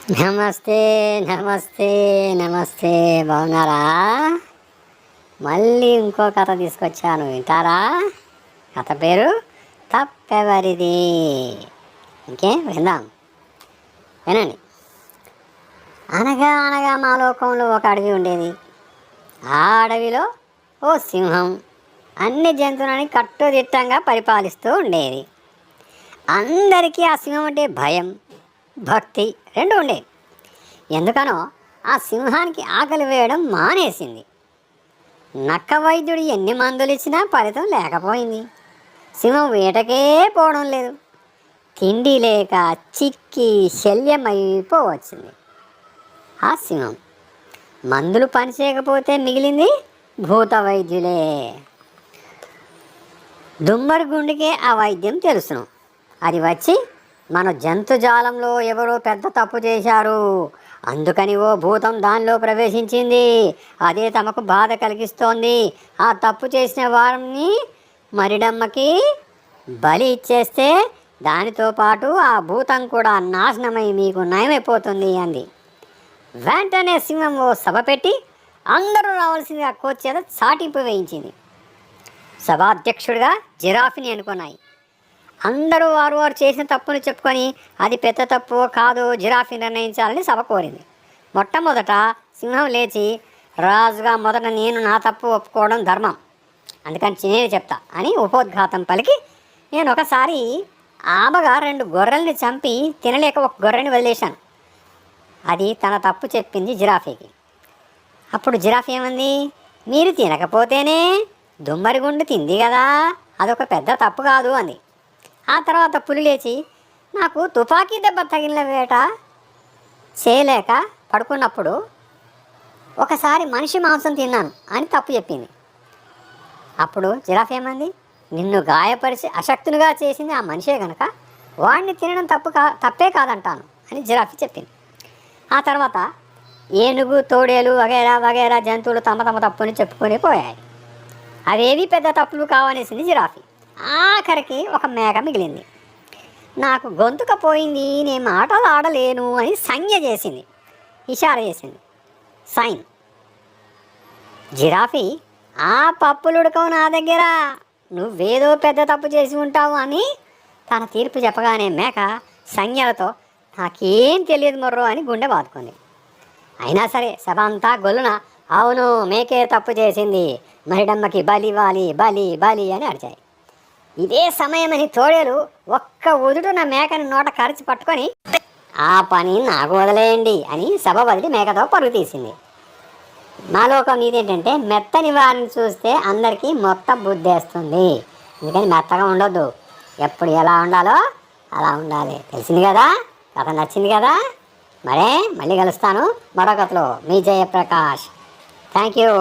నమస్తే నమస్తే నమస్తే. బాగున్నారా? మళ్ళీ ఇంకో కథ తీసుకొచ్చాను, వింటారా? కథ పేరు తప్పెవరిది. ఇంకేం విందాం, వినండి. అనగా అనగా మా లోకంలో ఒక అడవి ఉండేది. ఆ అడవిలో ఓ సింహం అన్ని జంతువులని కట్టుదిట్టంగా పరిపాలిస్తూ ఉండేది. అందరికీ ఆ సింహం అంటే భయం, భక్తి రెండు ఉండేవి. ఎందుకనో ఆ సింహానికి ఆకలి వేయడం మానేసింది. నక్క వైద్యుడు ఎన్ని మందులు ఇచ్చినా ఫలితం లేకపోయింది. సింహం వేటకే పోవడం లేదు. తిండి లేక చిక్కి శల్యమైపోవచ్చింది. ఆ సింహం మందులు పనిచేయకపోతే మిగిలింది భూత వైద్యులే. దుమ్మడి గుండెకే ఆ వైద్యం తెలుసును. అది వచ్చి మన జంతుజాలంలో ఎవరో పెద్ద తప్పు చేశారు, అందుకని ఓ భూతం దానిలో ప్రవేశించింది. అదే తమకు బాధ కలిగిస్తోంది. ఆ తప్పు చేసిన వారిని మరిడమ్మకి బలి ఇచ్చేస్తే దానితో పాటు ఆ భూతం కూడా నాశనమై మీకు నయమైపోతుంది అంది. వెంటనే సింహం ఓ సభ పెట్టి అందరూ రావాల్సిందిగా కోచ్ చేత చాటింపు వేయించింది. సభాధ్యక్షుడిగా జిరాఫీని ఎన్నుకున్నాయి. అందరూ వారు చేసిన తప్పును చెప్పుకొని అది పెద్ద తప్పు కాదు జిరాఫీ నిర్ణయించాలని సభ కోరింది. మొట్టమొదట సింహం లేచి, రాజుగా మొదట నేను నా తప్పు ఒప్పుకోవడం ధర్మం, అందుకని నేను చెప్తా అని ఉపోద్ఘాతం పలికి, నేను ఒకసారి ఆమెగా 2 గొర్రెల్ని చంపి తినలేక ఒక గొర్రెని వదిలేశాను. అది తన తప్పు చెప్పింది జిరాఫీకి. అప్పుడు జిరాఫీ ఏమంది, మీరు తినకపోతేనే దుమ్మరిగుండు తింది కదా, అదొక పెద్ద తప్పు కాదు అంది. ఆ తర్వాత పులి లేచి, నాకు తుపాకీ దెబ్బ తగిలిన వేట చేయలేక పడుకున్నప్పుడు ఒకసారి మనిషి మాంసం తిన్నాను అని తప్పు చెప్పింది. అప్పుడు జిరాఫీ ఏమంది, నిన్ను గాయపరిచి అశక్తునిగా చేసింది ఆ మనిషే కనుక వాడిని తినడం తప్పే కాదంటాను అని జిరాఫీ చెప్పింది. ఆ తర్వాత ఏనుగు, తోడేలు వగైరా వగైరా జంతువులు తమ తమ తప్పుని చెప్పుకొని పోయాయి. అవేవి పెద్ద తప్పులు కావనేసింది జిరాఫీ. ఆఖరికి ఒక మేక మిగిలింది. నాకు గొంతుక పోయింది, నేను మాటలు ఆడలేను అని సంజ్ఞ చేసింది, ఇషారా చేసింది, సైన్. జిరాఫీ, ఆ పప్పులుడకవు నా దగ్గర, నువ్వేదో పెద్ద తప్పు చేసి ఉంటావు అని తన తీర్పు చెప్పగానే మేక సంజ్ఞలతో నాకేం తెలియదు మొర్రో అని గుండె బాదుకుంది. అయినా సరే సభ అంతా గొల్లున అవును మేకే తప్పు చేసింది, మరిడమ్మకి బలి ఇవ్వాలి, బలి బలి అని అరిచాయి. ఇదే సమయమని తోడేలు ఒక్క ఉదుటున మేకని నోట కరిచి పట్టుకొని ఆ పని నాకు వదిలేయండి అని సభ వదిలి మేకతో పరుగు తీసింది. నా లోకం ఇదేంటంటే మెత్తని వారిని చూస్తే అందరికీ మొత్తం బుద్ధేస్తుంది. అందుకని మెత్తగా ఉండొద్దు, ఎప్పుడు ఎలా ఉండాలో అలా ఉండాలి. తెలిసింది కదా? కథ నచ్చింది కదా? మళ్ళీ కలుస్తాను మరో కథలో. మీ జయప్రకాష్. Thank you.